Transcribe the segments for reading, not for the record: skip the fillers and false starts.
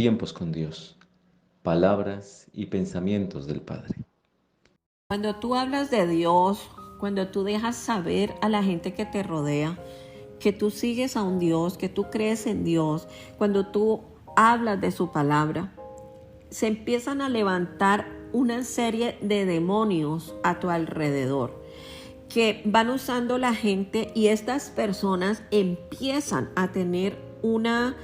tiempos con Dios, palabras y pensamientos del Padre. Cuando tú hablas de Dios, cuando tú dejas saber a la gente que te rodea que tú sigues a un Dios, que tú crees en Dios, cuando tú hablas de su palabra, se empiezan a levantar una serie de demonios a tu alrededor que van usando la gente, y estas personas empiezan a tener una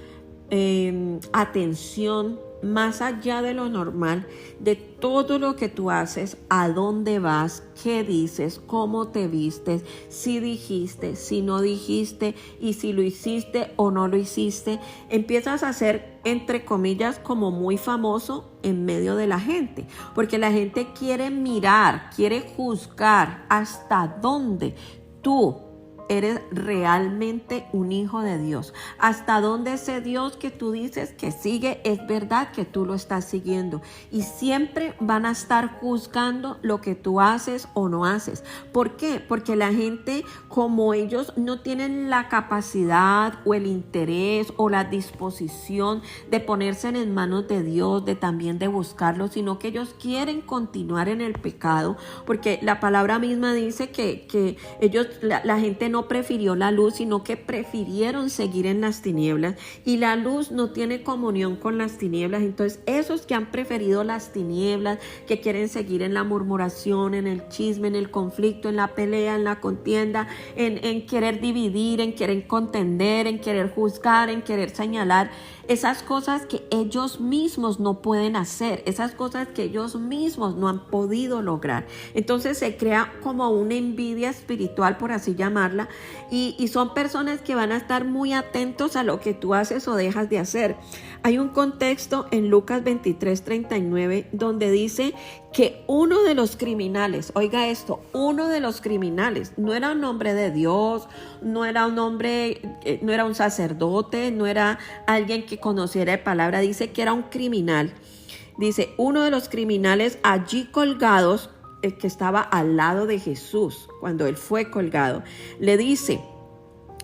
atención más allá de lo normal de todo lo que tú haces, a dónde vas, qué dices, cómo te vistes, si dijiste, si no dijiste, y si lo hiciste o no lo hiciste. Empiezas a ser, entre comillas, como muy famoso en medio de la gente, porque la gente quiere mirar, quiere juzgar hasta dónde tú eres realmente un hijo de Dios. Hasta dónde ese Dios que tú dices que sigue es verdad que tú lo estás siguiendo. Y siempre van a estar juzgando lo que tú haces o no haces. ¿Por qué? Porque la gente, como ellos no tienen la capacidad o el interés o la disposición de ponerse en manos de Dios, de también de buscarlo, sino que ellos quieren continuar en el pecado, porque la palabra misma dice que ellos, la gente no prefirió la luz, sino que prefirieron seguir en las tinieblas, y la luz no tiene comunión con las tinieblas. Entonces esos que han preferido las tinieblas, que quieren seguir en la murmuración, en el chisme, en el conflicto, en la pelea, en la contienda, en querer dividir, en querer contender, en querer juzgar, en querer señalar, esas cosas que ellos mismos no pueden hacer, esas cosas que ellos mismos no han podido lograr. Entonces se crea como una envidia espiritual, por así llamarla, y son personas que van a estar muy atentos a lo que tú haces o dejas de hacer. Hay un contexto en Lucas 23:39 donde dice que uno de los criminales, oiga esto, uno de los criminales no era un hombre de Dios, no era un hombre, no era un sacerdote, no era alguien que conociera de palabra, dice que era un criminal. Dice, uno de los criminales allí colgados, el que estaba al lado de Jesús cuando él fue colgado, le dice,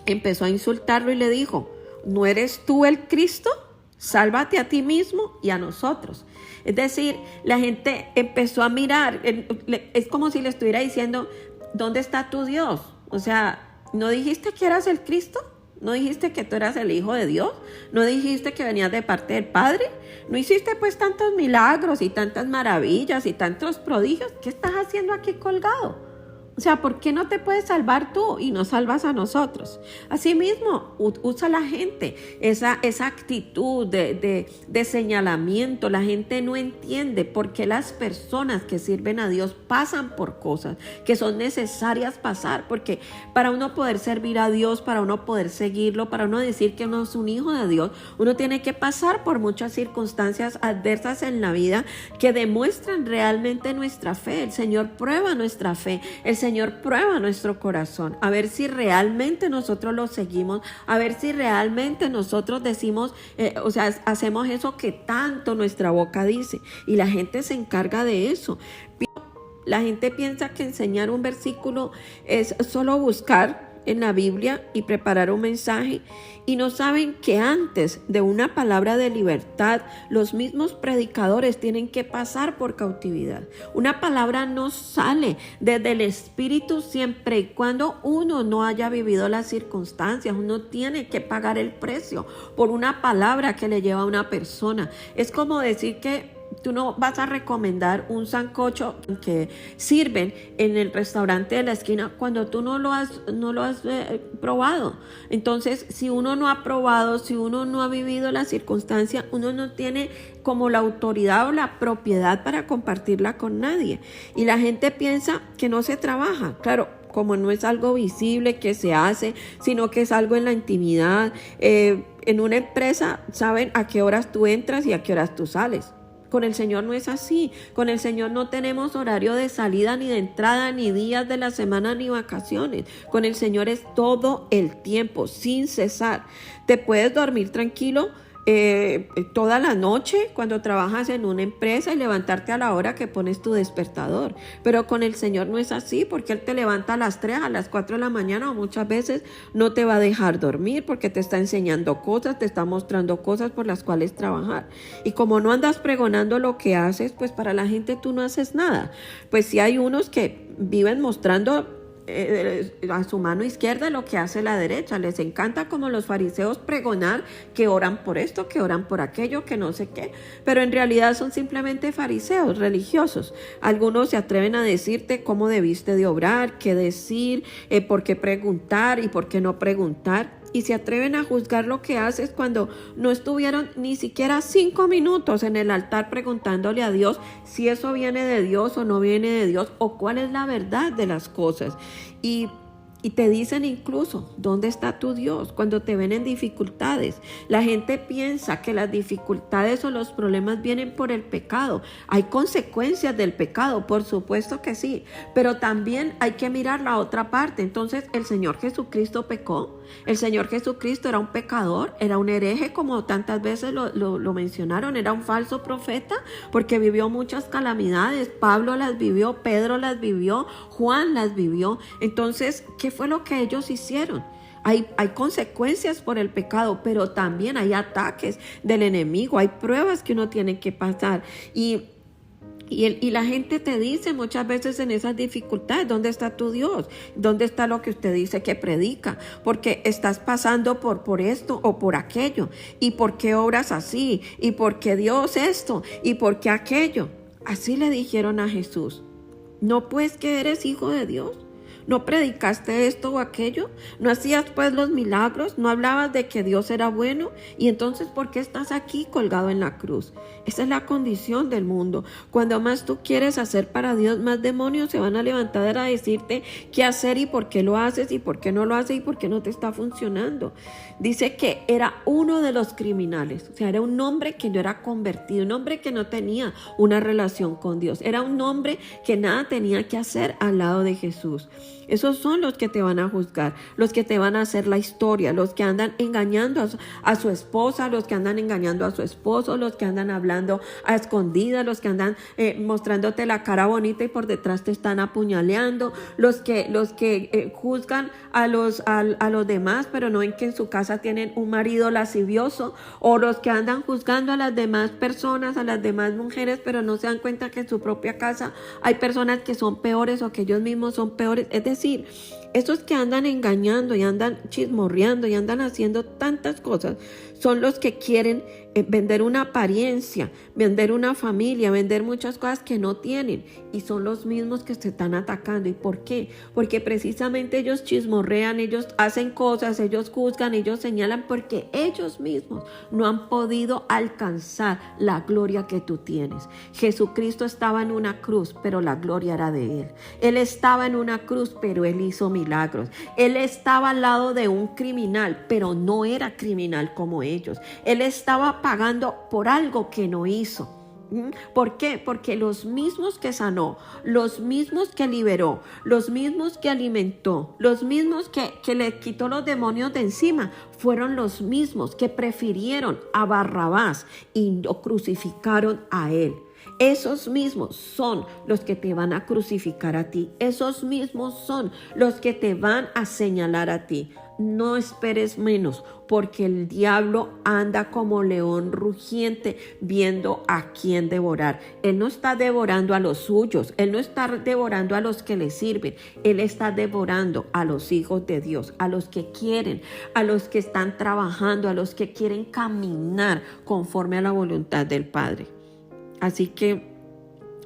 empezó a insultarlo y le dijo, ¿no eres tú el Cristo? Sálvate a ti mismo y a nosotros. Es decir, la gente empezó a mirar, es como si le estuviera diciendo, ¿dónde está tu Dios? O sea, ¿no dijiste que eras el Cristo? ¿No dijiste que tú eras el Hijo de Dios? ¿No dijiste que venías de parte del Padre? ¿No hiciste pues tantos milagros y tantas maravillas y tantos prodigios? ¿Qué estás haciendo aquí colgado? O sea, ¿por qué no te puedes salvar tú y no salvas a nosotros? Asimismo, usa la gente esa actitud de señalamiento. La gente no entiende por qué las personas que sirven a Dios pasan por cosas que son necesarias pasar. Porque para uno poder servir a Dios, para uno poder seguirlo, para uno decir que uno es un hijo de Dios, uno tiene que pasar por muchas circunstancias adversas en la vida que demuestran realmente nuestra fe. El Señor prueba nuestra fe. El Señor prueba nuestro corazón, a ver si realmente nosotros lo seguimos, a ver si realmente nosotros decimos, hacemos eso que tanto nuestra boca dice, y la gente se encarga de eso. La gente piensa que enseñar un versículo es solo buscar en la Biblia y preparar un mensaje, y no saben que antes de una palabra de libertad, los mismos predicadores tienen que pasar por cautividad. Una palabra no sale desde el Espíritu siempre y cuando uno no haya vivido las circunstancias. Uno tiene que pagar el precio por una palabra que le lleva a una persona. Es como decir que tú no vas a recomendar un sancocho que sirven en el restaurante de la esquina cuando tú no lo has probado. Entonces, si uno no ha probado, si uno no ha vivido la circunstancia, uno no tiene como la autoridad o la propiedad para compartirla con nadie. Y la gente piensa que no se trabaja. Claro, como no es algo visible que se hace, sino que es algo en la intimidad. En una empresa saben a qué horas tú entras y a qué horas tú sales. Con el Señor no es así. Con el Señor no tenemos horario de salida ni de entrada, ni días de la semana, ni vacaciones. Con el Señor es todo el tiempo, sin cesar. Te puedes dormir tranquilo toda la noche cuando trabajas en una empresa y levantarte a la hora que pones tu despertador. Pero con el Señor no es así, porque Él te levanta a las 3, a las 4 de la mañana, o muchas veces no te va a dejar dormir porque te está enseñando cosas, te está mostrando cosas por las cuales trabajar. Y como no andas pregonando lo que haces, pues para la gente tú no haces nada. Pues sí hay unos que viven mostrando a su mano izquierda lo que hace la derecha. Les encanta, como los fariseos, pregonar que oran por esto, que oran por aquello, que no sé qué, pero en realidad son simplemente fariseos religiosos. Algunos se atreven a decirte cómo debiste de obrar, qué decir, por qué preguntar y por qué no preguntar. Y se atreven a juzgar lo que haces cuando no estuvieron ni siquiera 5 minutos en el altar preguntándole a Dios si eso viene de Dios o no viene de Dios, o cuál es la verdad de las cosas. Y te dicen incluso, ¿dónde está tu Dios? Cuando te ven en dificultades. La gente piensa que las dificultades o los problemas vienen por el pecado. Hay consecuencias del pecado, por supuesto que sí, pero también hay que mirar la otra parte. Entonces, ¿el Señor Jesucristo pecó? ¿El Señor Jesucristo era un pecador? ¿Era un hereje, como tantas veces lo mencionaron? ¿Era un falso profeta? Porque vivió muchas calamidades. Pablo las vivió, Pedro las vivió, Juan las vivió. Entonces, ¿qué fue lo que ellos hicieron? Hay consecuencias por el pecado, pero también hay ataques del enemigo, hay pruebas que uno tiene que pasar. Y la gente te dice muchas veces en esas dificultades, ¿dónde está tu Dios? ¿Dónde está lo que usted dice que predica? Porque estás pasando por esto o por aquello. ¿Y por qué obras así? ¿Y por qué Dios esto? ¿Y por qué aquello? Así le dijeron a Jesús. ¿No pues que eres hijo de Dios? ¿No predicaste esto o aquello? ¿No hacías pues los milagros? ¿No hablabas de que Dios era bueno? Y entonces, ¿por qué estás aquí colgado en la cruz? Esa es la condición del mundo. Cuando más tú quieres hacer para Dios, más demonios se van a levantar a decirte qué hacer y por qué lo haces y por qué no lo haces y por qué no te está funcionando. Dice que era uno de los criminales. O sea, era un hombre que no era convertido, un hombre que no tenía una relación con Dios. Era un hombre que nada tenía que hacer al lado de Jesús. Esos son los que te van a juzgar, los que te van a hacer la historia, los que andan engañando a su esposa, los que andan engañando a su esposo, los que andan hablando a escondidas, los que andan mostrándote la cara bonita y por detrás te están apuñaleando, los que juzgan a los demás, pero no ven que en su casa tienen un marido lascivioso, o los que andan juzgando a las demás personas, a las demás mujeres, pero no se dan cuenta que en su propia casa hay personas que son peores o que ellos mismos son peores. Es decir, esos que andan engañando y andan chismorreando y andan haciendo tantas cosas son los que quieren vender una apariencia, vender una familia, vender muchas cosas que no tienen, y son los mismos que se están atacando. ¿Y por qué? Porque precisamente ellos chismorrean, ellos hacen cosas, ellos juzgan, ellos señalan, porque ellos mismos no han podido alcanzar la gloria que tú tienes. Jesucristo estaba en una cruz, pero la gloria era de Él. Él estaba en una cruz, pero Él hizo milagros. Él estaba al lado de un criminal, pero no era criminal como ellos. Él estaba pagando por algo que no hizo. ¿Por qué? Porque los mismos que sanó, los mismos que liberó, los mismos que alimentó, los mismos que le quitó los demonios de encima, fueron los mismos que prefirieron a Barrabás y lo crucificaron a Él. Esos mismos son los que te van a crucificar a ti. Esos mismos son los que te van a señalar a ti. No esperes menos, porque el diablo anda como león rugiente viendo a quién devorar. Él no está devorando a los suyos, él no está devorando a los que le sirven, él está devorando a los hijos de Dios, a los que quieren, a los que están trabajando, a los que quieren caminar conforme a la voluntad del Padre. Así que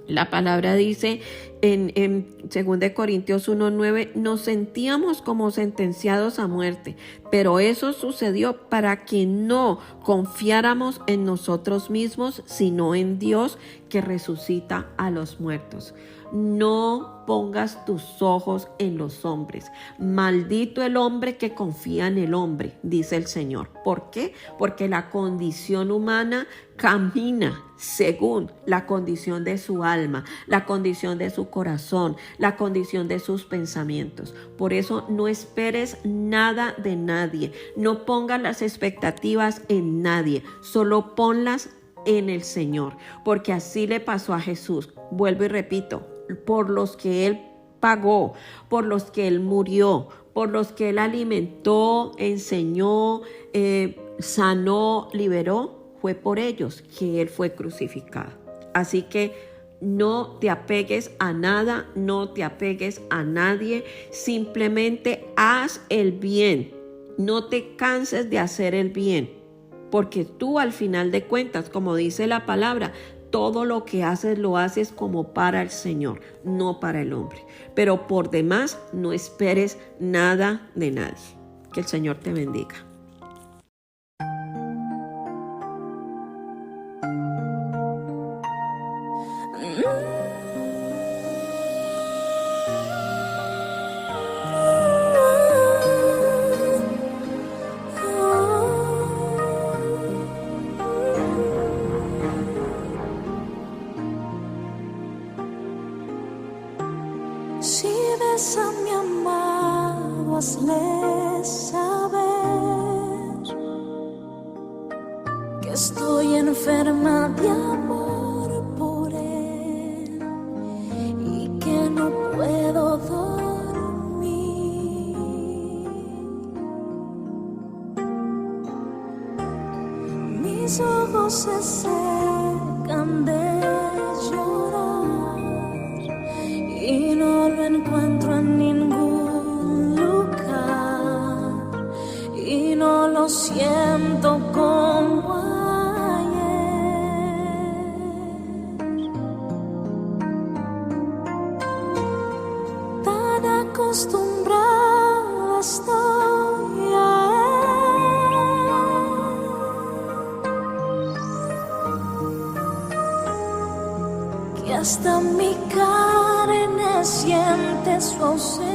la palabra dice en 2 Corintios 1:9, nos sentíamos como sentenciados a muerte, pero eso sucedió para que no confiáramos en nosotros mismos, sino en Dios que resucita a los muertos. No pongas tus ojos en los hombres. Maldito el hombre que confía en el hombre, dice el Señor. ¿Por qué? Porque la condición humana camina según la condición de su alma, la condición de su corazón, la condición de sus pensamientos. Por eso no esperes nada de nadie, no pongas las expectativas en nadie, solo ponlas en el Señor, porque así le pasó a Jesús. Vuelvo y repito, por los que Él pagó, por los que Él murió, por los que Él alimentó, enseñó, sanó, liberó, fue por ellos que Él fue crucificado. Así que no te apegues a nada, no te apegues a nadie, simplemente haz el bien, no te canses de hacer el bien, porque tú al final de cuentas, como dice la palabra, todo lo que haces lo haces como para el Señor, no para el hombre. Pero por demás, no esperes nada de nadie. Que el Señor te bendiga. Si ves a mi amado, hazle saber que estoy enferma de amor por él y que no puedo dormir. Mis ojos se secan de llorar y no lo encuentro en ningún lugar y no lo siento como ayer. Tan acostumbrada estoy a él que hasta mi carne siente su ausencia.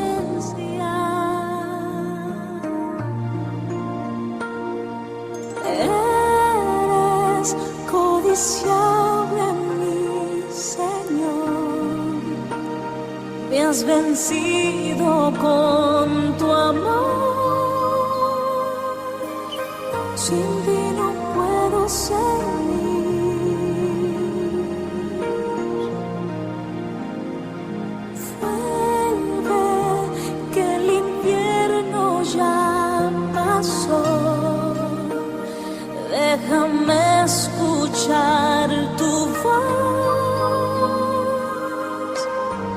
Eres codiciable, mi Señor. Me has vencido con tu amor. Sin ti no puedo seguir. Déjame escuchar tu voz,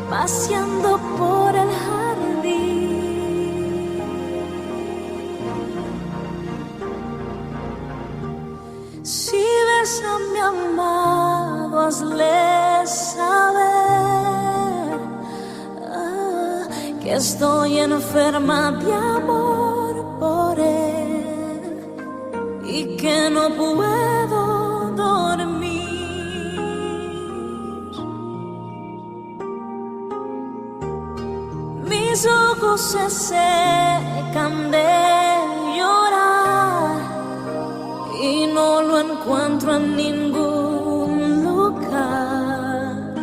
paseando por el jardín. Si ves a mi amado, hazle saber que estoy enferma de amor por él y que no puedo dormir. Mis ojos se secan de llorar y no lo encuentro en ningún lugar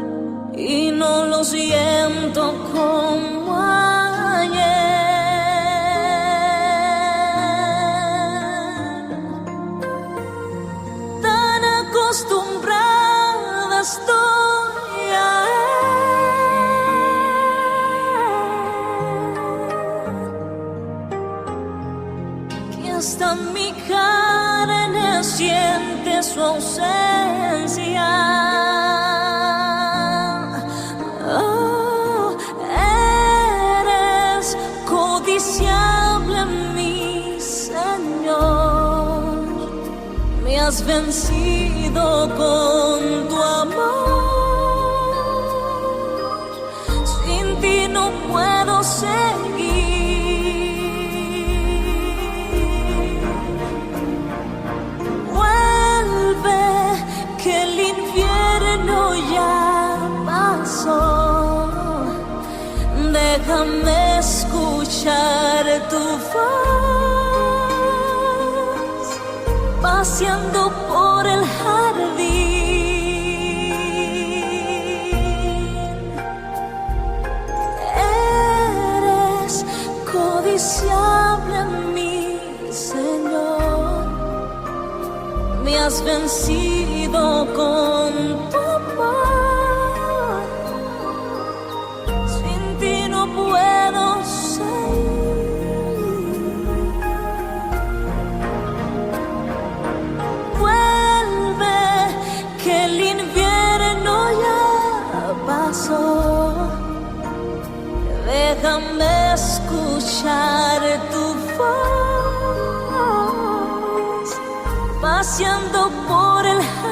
y no lo siento como ayer. Acostumbrada estoy a él, que hasta mi carne siente su ausencia. Oh, eres codiciable, mi Señor. Me has vencido con tu amor. Sin ti no puedo seguir. Vuelve, que el infierno ya pasó. Déjame escuchar tu voz, paseando por el jardín. vencido con tu amor. Sin ti no puedo seguir. Vuelve, que el invierno ya pasó. Déjame escuchar tu voz, paseando por el jardín.